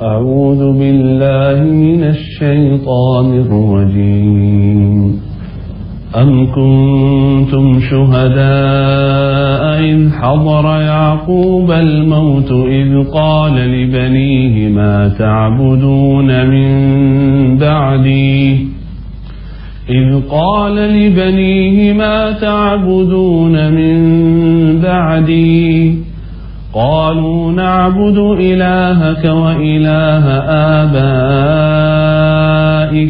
أعوذ بالله من الشيطان الرجيم أم كنتم شهداء إذ حضر يعقوب الموت إذ قال لبنيه ما تعبدون من بعدي إذ قال لبنيه ما تعبدون من بعدي قالوا نعبد إلهك وإله آبائك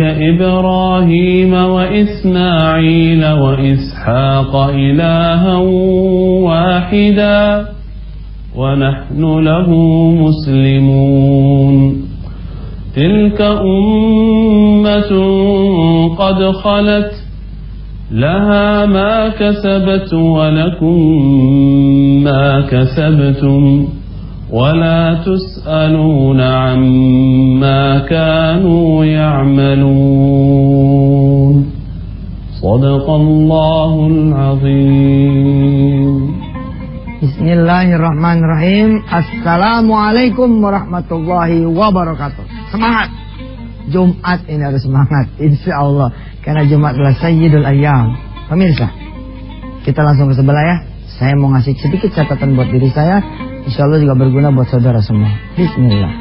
إبراهيم وإسماعيل وإسحاق إلها واحدا ونحن له مسلمون تلك أمة قد خلت لها ما كسبت ولكم ما كسبتم ولا تسألون عما كانوا يعملون صدق الله العظيم. Bismillahirrahmanirrahim. Assalamualaikum warahmatullahi wabarakatuh. Semangat. Jumat ini harus semangat, insya Allah. Karena Jumat adalah Sayyidul Ayyam. Pemirsa, kita langsung ke sebelah ya. Saya mau ngasih sedikit catatan buat diri saya. Insya Allah juga berguna buat saudara semua. Bismillah.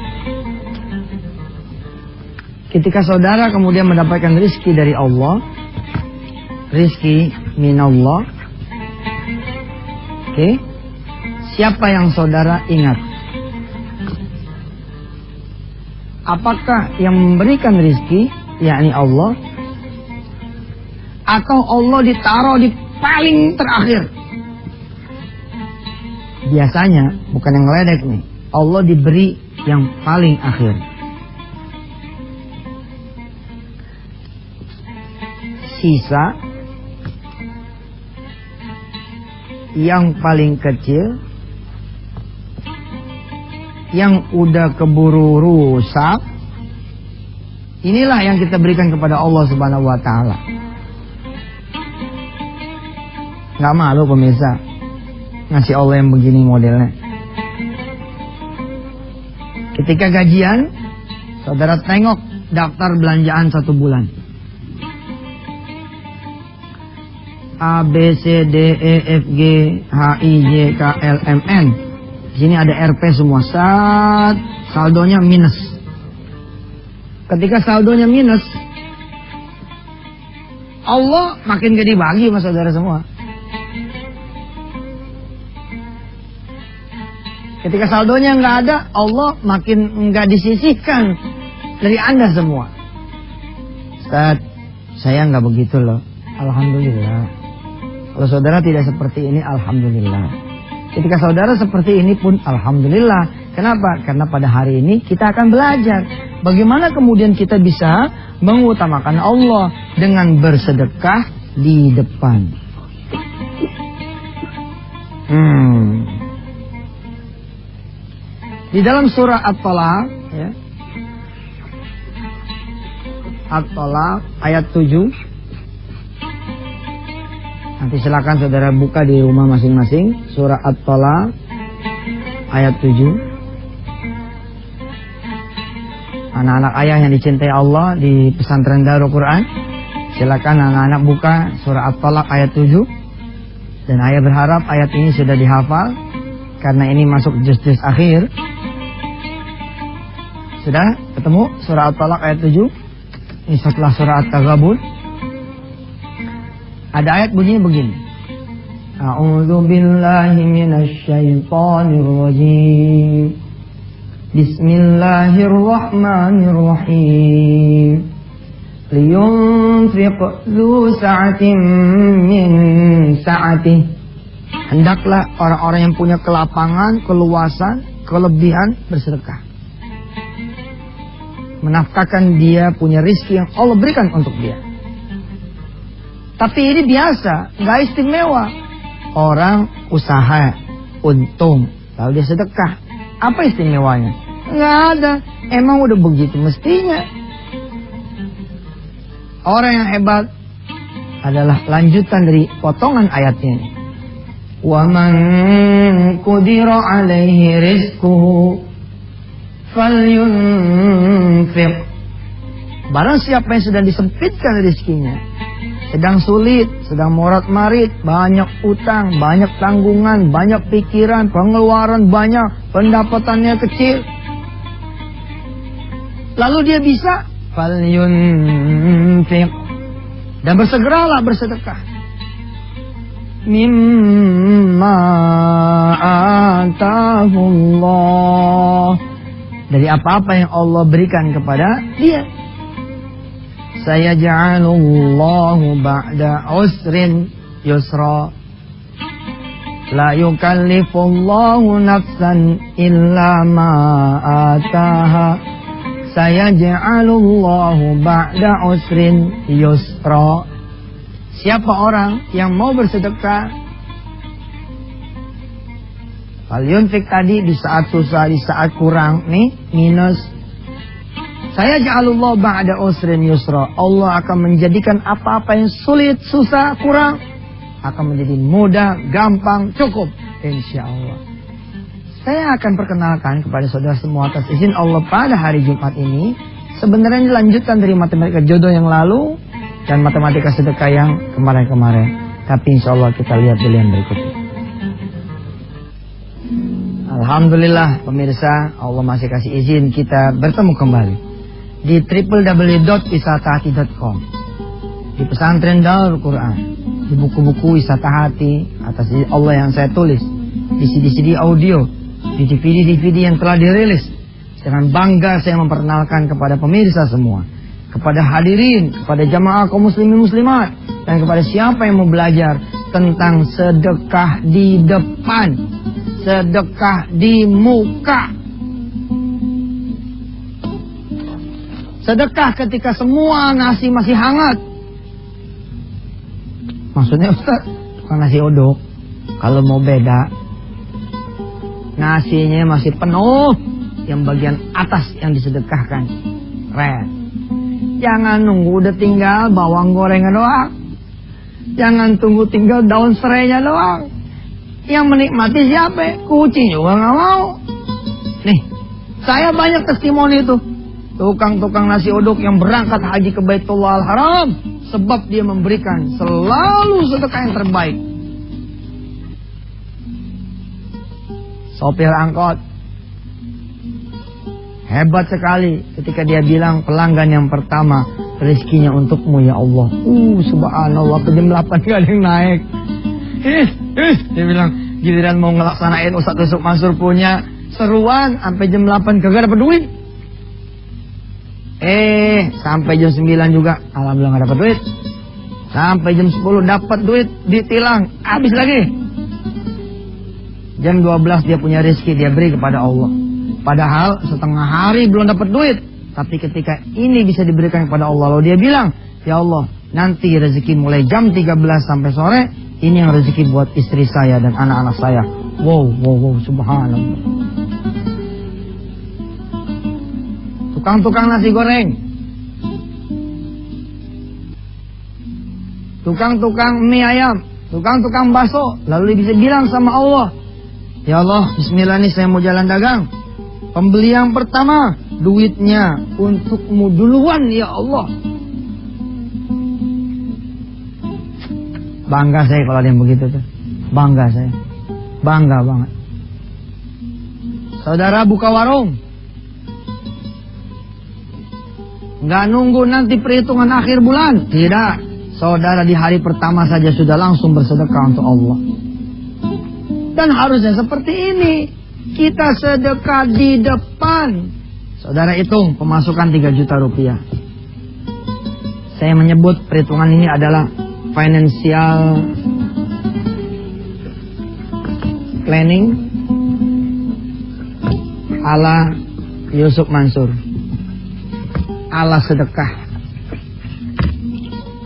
Ketika saudara kemudian mendapatkan rizki dari Allah, rizki minallah, oke, siapa yang saudara ingat? Apakah yang memberikan rizki, yakni Allah, atau Allah ditaruh di paling terakhir? Biasanya, bukan yang ngeledek nih, Allah diberi yang paling akhir. Sisa yang paling kecil, yang udah keburu rusak, inilah yang kita berikan kepada Allah Subhanahu wa Ta'ala. Gak malu pemirsa ngasih Allah yang begini modelnya. Ketika gajian, saudara tengok daftar belanjaan 1 bulan. A, B, C, D, E, F, G, H, I, J, K, L, M, N. Di sini ada RP semua. Saldonya minus. Ketika saldonya minus, Allah makin gak dibagi sama saudara semua. Ketika saldonya nggak ada, Allah makin nggak disisihkan dari Anda semua. Ustaz, saya nggak begitu loh. Alhamdulillah. Kalau saudara tidak seperti ini, alhamdulillah. Ketika saudara seperti ini pun alhamdulillah. Kenapa? Karena pada hari ini kita akan belajar bagaimana kemudian kita bisa mengutamakan Allah dengan bersedekah di depan. Di dalam surah At-Talaq, ya, At-Talaq ayat 7. Nanti silakan saudara buka di rumah masing-masing. Surah At-Talaq ayat 7. Anak-anak ayah yang dicintai Allah di pesantren Darul Quran, silakan anak-anak buka surah At-Talaq ayat 7. Dan ayah berharap ayat ini sudah dihafal, karena ini masuk juz-juz akhir. Sudah ketemu surah At-Talaq ayat 7? Ini setelah surah At-Taghabun. Ada ayat bunyinya begini. A'udzu billahi minasy syaithanir rajim. Bismillahirrahmanirrahim. Liyunfiq dzu sa'atin min sa'atih. Hendaklah orang-orang yang punya kelapangan, keluasan, kelebihan bersedekah. Menafkahkan dia punya rizki yang Allah berikan untuk dia. Tapi ini biasa, nggak istimewa. Orang usaha, untung, lalu dia sedekah. Apa istimewanya? Nggak ada. Emang udah begitu mestinya. Orang yang hebat adalah lanjutan dari potongan ayatnya ini. Wa man qudira alaihi rizquhu falyunfiq. Barang siapa yang sedang disempitkan rezekinya, sedang sulit, sedang morat-marit, banyak utang, banyak tanggungan, banyak pikiran, pengeluaran banyak, pendapatannya kecil, lalu dia bisa falyunfiq, dan bersegeralah bersedekah. Mimma atahullah, dari apa-apa yang Allah berikan kepada dia. Sayaj'alullahu ba'da usrin yusra. La yukallifullahu nafsan illa ma ataha. Sayaj'alullahu ba'da usrin yusra. Siapa orang yang mau bersedekah, falyunfik tadi di saat susah, di saat kurang, nih minus. Saya ja'alullah ba'da usrin yusra. Allah akan menjadikan apa-apa yang sulit, susah, kurang, akan menjadi mudah, gampang, cukup. Insya Allah. Saya akan perkenalkan kepada saudara semua atas izin Allah pada hari Jumat ini. Sebenarnya dilanjutkan dari matematika jodoh yang lalu dan matematika sedekah yang kemarin-kemarin. Tapi insya Allah kita lihat dulu yang berikutnya. Alhamdulillah pemirsa, Allah masih kasih izin kita bertemu kembali di www.wisatahati.com, di pesantren Darul Quran, di buku-buku wisata hati atas Allah yang saya tulis, di CD-CD audio, di DVD-DVD yang telah dirilis. Dengan bangga saya memperkenalkan kepada pemirsa semua, kepada hadirin, kepada jamaah kaum muslimin muslimat, dan kepada siapa yang mau belajar tentang sedekah di depan, sedekah di muka. Sedekah ketika semua nasi masih hangat. Maksudnya Ustaz, bukan nasi uduk. Kalau mau beda, nasinya masih penuh, yang bagian atas yang disedekahkan red. Jangan nunggu udah tinggal bawang gorengan doang. Jangan tunggu tinggal daun serainya doang. Yang menikmati siapa? Kucing juga nggak mau. Nih, saya banyak testimoni itu. Tukang-tukang nasi uduk yang berangkat haji ke Baitullah Al-Haram, sebab dia memberikan selalu sedekah yang terbaik. Sopir angkot hebat sekali ketika dia bilang, pelanggan yang pertama rezekinya untukmu ya Allah. Subhanallah, ke jam 8 gak ada yang naik. Dia bilang, giliran mau ngelaksanain Ustadz Yusuf Mansur punya seruan sampai jam 8 kagak dapat duit. Sampai jam 9 juga alhamdulillah gak dapat duit. Sampai jam 10 dapat duit, ditilang, habis lagi. Jam 12 dia punya rezeki, dia beri kepada Allah. Padahal setengah hari belum dapat duit. Tapi ketika ini bisa diberikan kepada Allah, lalu dia bilang, ya Allah, nanti rezeki mulai jam 13 sampai sore, ini yang rezeki buat istri saya dan anak-anak saya. Wow, subhanallah. Tukang-tukang nasi goreng, tukang-tukang mie ayam, tukang-tukang bakso, lalu bisa bilang sama Allah, ya Allah, bismillah nih saya mau jalan dagang. Pembeli yang pertama, duitnya untukmu duluan ya Allah. Bangga saya kalau ada yang begitu tuh. Bangga saya. Bangga banget. Saudara buka warung, nggak nunggu nanti perhitungan akhir bulan. Tidak. Saudara di hari pertama saja sudah langsung bersedekah untuk Allah. Dan harusnya seperti ini. Kita sedekah di depan. Saudara hitung pemasukan 3 juta rupiah. Saya menyebut perhitungan ini adalah financial planning ala Yusuf Mansur, ala sedekah.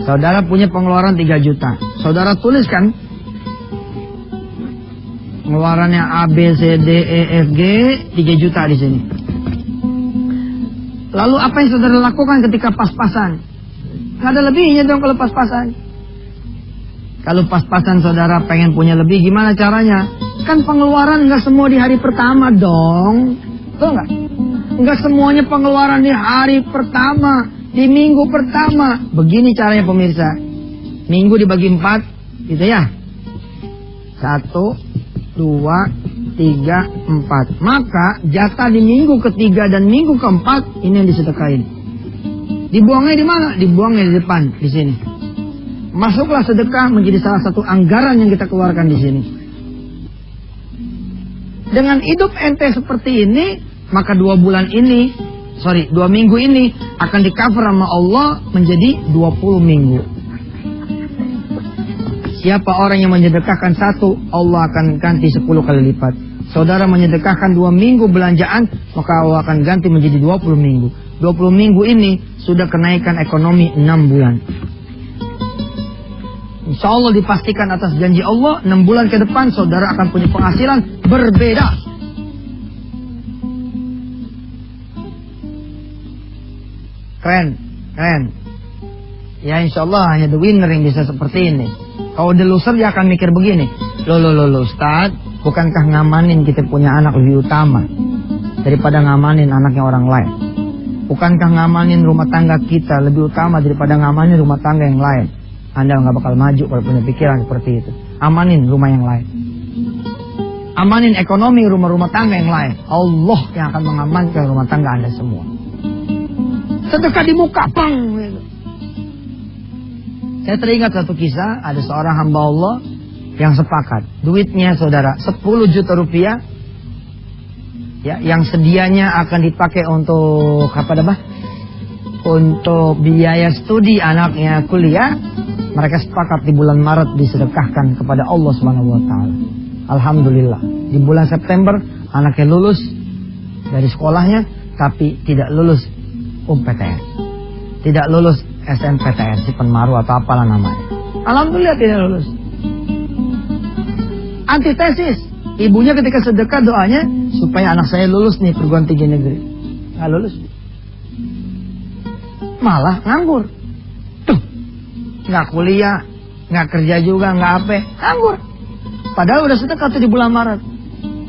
Saudara punya pengeluaran 3 juta. Saudara tuliskan pengeluarannya A, B, C, D, E, F, G, 3 juta di sini. Lalu apa yang saudara lakukan ketika pas-pasan? Nggak ada lebihnya dong kalau pas-pasan. Kalau pas-pasan saudara pengen punya lebih, gimana caranya? Kan pengeluaran nggak semua di hari pertama dong. Betul nggak? Enggak semuanya pengeluaran di hari pertama, di minggu pertama. Begini caranya pemirsa. Minggu dibagi 4, gitu ya. 1, 2, 3, 4. Maka jatah di minggu ketiga dan minggu keempat ini yang disedekahin. Dibuangnya di mana? Dibuangnya di depan, di sini. Masuklah sedekah menjadi salah satu anggaran yang kita keluarkan di sini. Dengan hidup ente seperti ini, maka 2 minggu ini akan di-cover sama Allah menjadi 20 minggu. Siapa orang yang menyedekahkan 1, Allah akan ganti 10 kali lipat. Saudara menyedekahkan 2 minggu belanjaan, maka Allah akan ganti menjadi 20 minggu. 20 minggu ini sudah kenaikan ekonomi 6 bulan. Insya Allah dipastikan atas janji Allah, 6 bulan ke depan saudara akan punya penghasilan berbeda. Keren. Ya insya Allah hanya the winner yang bisa seperti ini. Kalau the loser dia akan mikir begini. Loh Ustaz, bukankah ngamanin kita punya anak lebih utama daripada ngamanin anaknya orang lain? Bukankah ngamanin rumah tangga kita lebih utama daripada ngamanin rumah tangga yang lain? Anda nggak bakal maju kalau punya pikiran seperti itu. Amanin rumah yang lain. Amanin ekonomi rumah-rumah tangga yang lain. Allah yang akan mengamankan rumah tangga Anda semua. Sedekah di muka, bang. Saya teringat satu kisah, ada seorang hamba Allah yang sepakat. Duitnya saudara 10 juta rupiah. Ya, yang sedianya akan dipakai untuk untuk biaya studi anaknya kuliah. Mereka sepakat di bulan Maret disedekahkan kepada Allah Subhanahu wa taala. Alhamdulillah. Di bulan September anaknya lulus dari sekolahnya tapi tidak lulus UMPTN. Tidak lulus SNPTN, si penmaru atau apalah namanya. Alhamdulillah tidak lulus. Antitesis. Ibunya ketika sedekah doanya supaya anak saya lulus nih perguruan tinggi negeri. Nggak lulus. Malah nganggur. Nggak kuliah, nggak kerja juga, nggak apa, nganggur. Padahal udah sedekah tuh di bulan Maret.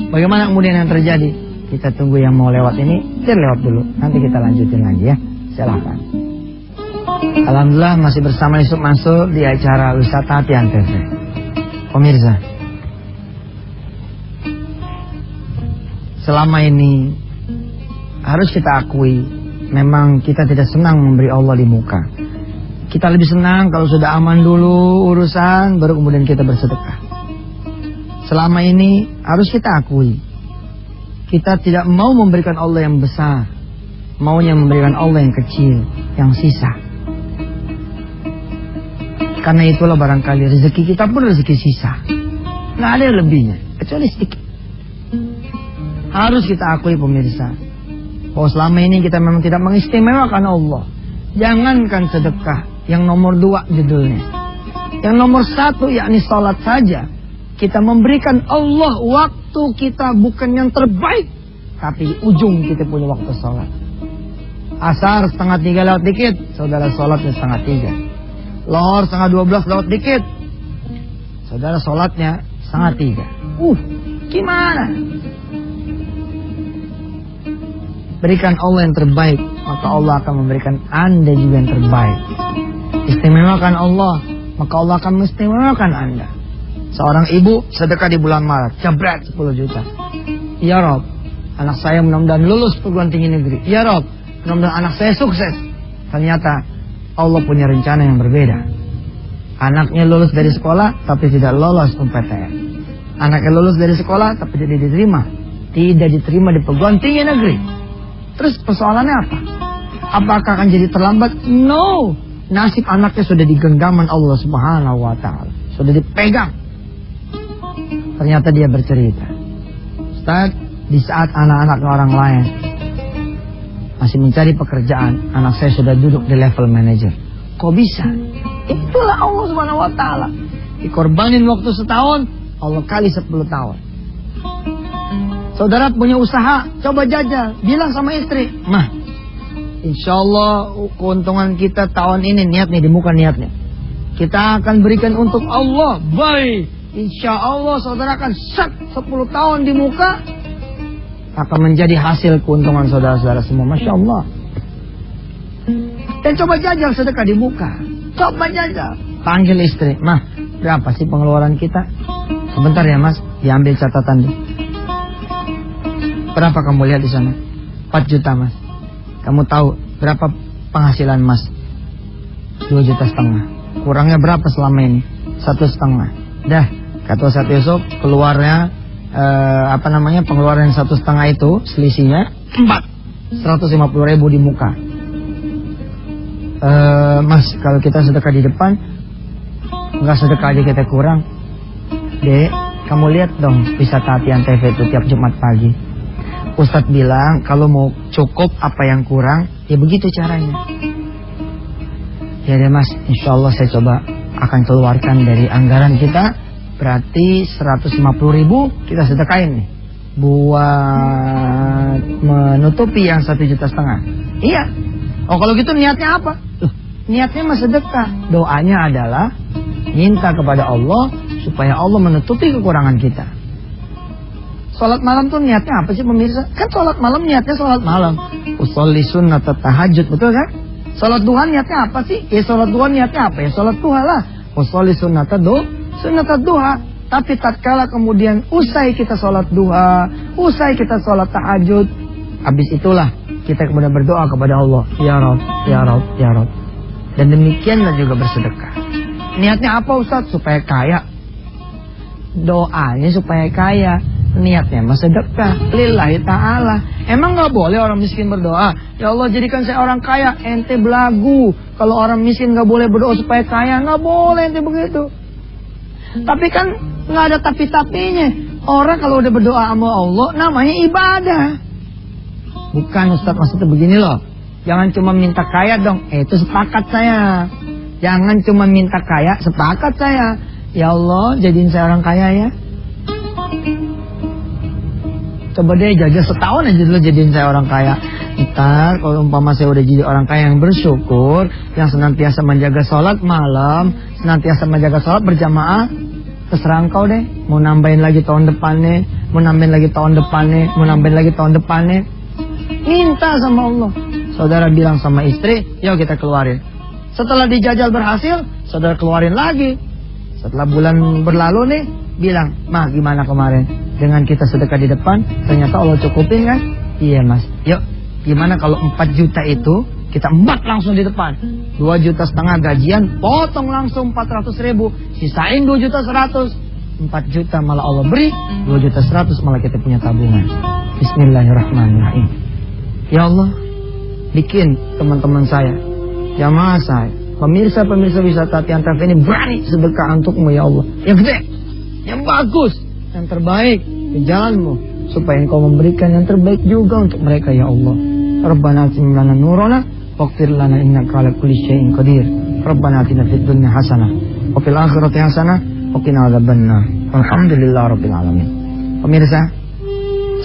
Bagaimana kemudian yang terjadi? Kita tunggu yang mau lewat ini, biar lewat dulu. Nanti kita lanjutin lagi ya. Silahkan. Alhamdulillah masih bersama Yusuf Mansur di acara Wisata Hati Antv. Pemirsa, selama ini harus kita akui, memang kita tidak senang memberi Allah di muka. Kita lebih senang kalau sudah aman dulu urusan, baru kemudian kita bersedekah. Selama ini harus kita akui, kita tidak mau memberikan Allah yang besar, maunya memberikan Allah yang kecil, yang sisa. Karena itulah barangkali rezeki kita pun rezeki sisa. Nggak ada lebihnya, kecuali sedikit. Harus kita akui pemirsa, bahwa selama ini kita memang tidak mengistimewakan Allah. Jangankan sedekah, yang nomor 2 judulnya. Yang nomor 1 yakni salat saja. Kita memberikan Allah waktu kita bukan yang terbaik, tapi di ujung kita punya waktu salat. Asar 2:30 lewat dikit, saudara salatnya 2:30. Lohor 11:30 lewat dikit, saudara salatnya 2:30. Gimana? Berikan Allah yang terbaik, maka Allah akan memberikan Anda juga yang terbaik. Istimewakan Allah, maka Allah akan mengistimewakan Anda. Seorang ibu sedekah di bulan Maret, jabret 10 juta. Ya Rob, anak saya mudah-mudahan lulus perguruan tinggi negeri. Ya Rob, mudah-mudahan anak saya sukses. Ternyata Allah punya rencana yang berbeda. Anaknya lulus dari sekolah tapi tidak lolos UMPTN. Anaknya lulus dari sekolah tapi tidak diterima. Tidak diterima di perguruan tinggi negeri. Terus persoalannya apa? Apakah akan jadi terlambat? No. Nasib anaknya sudah di genggaman Allah Subhanahu wa taala. Sudah dipegang. Ternyata dia bercerita, Ustaz, di saat anak-anak orang lain masih mencari pekerjaan, anak saya sudah duduk di level manager. Kok bisa? Itulah Allah Subhanahu wa taala. Dikorbanin waktu setahun, Allah kali 10 tahun. Saudara punya usaha, coba jajal, bilang sama istri, "Mah, insya Allah keuntungan kita tahun ini, niat nih, di muka niatnya, kita akan berikan untuk Allah. Baik, insya Allah saudara akan 10 tahun di muka, akan menjadi hasil keuntungan saudara-saudara semua. Masya Allah. Dan coba jajal sedekah di muka. Coba jajal. Panggil istri. Mah, berapa sih pengeluaran kita? Sebentar ya mas, diambil catatan deh. Berapa kamu lihat di sana? 4 juta mas. Kamu tahu berapa penghasilan mas? 2,5 juta. Kurangnya berapa selama ini? 1,5. Dah, kata Ustaz Yusuf, keluarnya pengeluaran 1,5 itu selisihnya 150.000 di muka. Mas, kalau kita sedekah di depan, nggak sedekah aja kita kurang. Dek, kamu lihat dong wisata Hatian TV itu tiap Jumat pagi. Ustadz bilang kalau mau cukup apa yang kurang, ya begitu caranya. Ya deh mas, insya Allah saya coba akan keluarkan dari anggaran kita. Berarti 150.000 kita sedekahin nih, buat menutupi yang 1,5 juta. Iya. Oh kalau gitu niatnya apa? Niatnya mah sedekah. Doanya adalah minta kepada Allah supaya Allah menutupi kekurangan kita. Sholat malam tuh niatnya apa sih pemirsa? Kan sholat malam niatnya sholat malam. Usolli sunnat tahajud, betul kan? Sholat duha niatnya apa sih? Ya sholat duha niatnya apa? Ya sholat duha lah. Usolli sunnat duha. Tapi tatkala kemudian usai kita sholat duha, usai kita sholat tahajud, habis itulah kita kemudian berdoa kepada Allah. Ya Rabb, ya Rabb, ya Rabb. Dan demikianlah juga bersedekah. Niatnya apa Ustaz? Supaya kaya. Doanya supaya kaya. Niatnya mah sedekah lillahi ta'ala. Emang gak boleh orang miskin berdoa, ya Allah jadikan saya orang kaya? Ente belagu. Kalau orang miskin gak boleh berdoa supaya kaya, gak boleh ente begitu. Tapi kan gak ada tapi-tapinya. Orang kalau udah berdoa sama Allah namanya ibadah. Bukan Ustaz, maksudnya begini loh, jangan cuma minta kaya dong. Itu sepakat saya. Jangan cuma minta kaya, sepakat saya. Ya Allah jadiin saya orang kaya ya. Coba deh jaga setahun aja dulu jadiin saya orang kaya. Ntar kalau umpama saya udah jadi orang kaya yang bersyukur, yang senantiasa menjaga sholat malam, senantiasa menjaga sholat berjamaah, terserah engkau deh. Mau nambahin lagi tahun depannya, mau nambahin lagi tahun depannya, mau nambahin lagi tahun depannya. Minta sama Allah. Saudara bilang sama istri, yuk kita keluarin. Setelah dijajal berhasil, saudara keluarin lagi. Setelah bulan berlalu nih, bilang, mah gimana kemarin? Dengan kita sedekah di depan, ternyata Allah cukupin kan? Iya mas. Yuk, gimana kalau 4 juta itu kita embat langsung di depan? 2,5 juta gajian, potong langsung 400.000, sisain 2,100 juta. 4 juta malah Allah beri, 2,100 juta malah kita punya tabungan. Bismillahirrahmanirrahim. Ya Allah, bikin teman-teman saya, jamaah saya, pemirsa-pemirsa wisata Hatian TV ini berani sedekah untukmu ya Allah. Yang gede, yang bagus, yang terbaik di jalanmu, supaya engkau memberikan yang terbaik juga untuk mereka ya Allah. Rabbana atim lana nurana waghfir lana innaka ala kulli syai'in qadir. Rabbana atina fid dunya hasanah wa fil akhirati hasanah wa qina adzabannar. Alhamdulillahirabbil alamin. Pemirsa,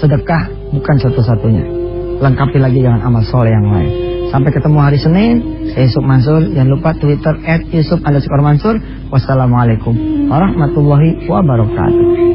sedekah bukan satu-satunya. Lengkapi lagi dengan amal soleh yang lain. Sampai ketemu hari Senin. Saya Yusuf Mansur. Jangan lupa Twitter @Yusuf_Mansur. Wassalamualaikum warahmatullahi wabarakatuh.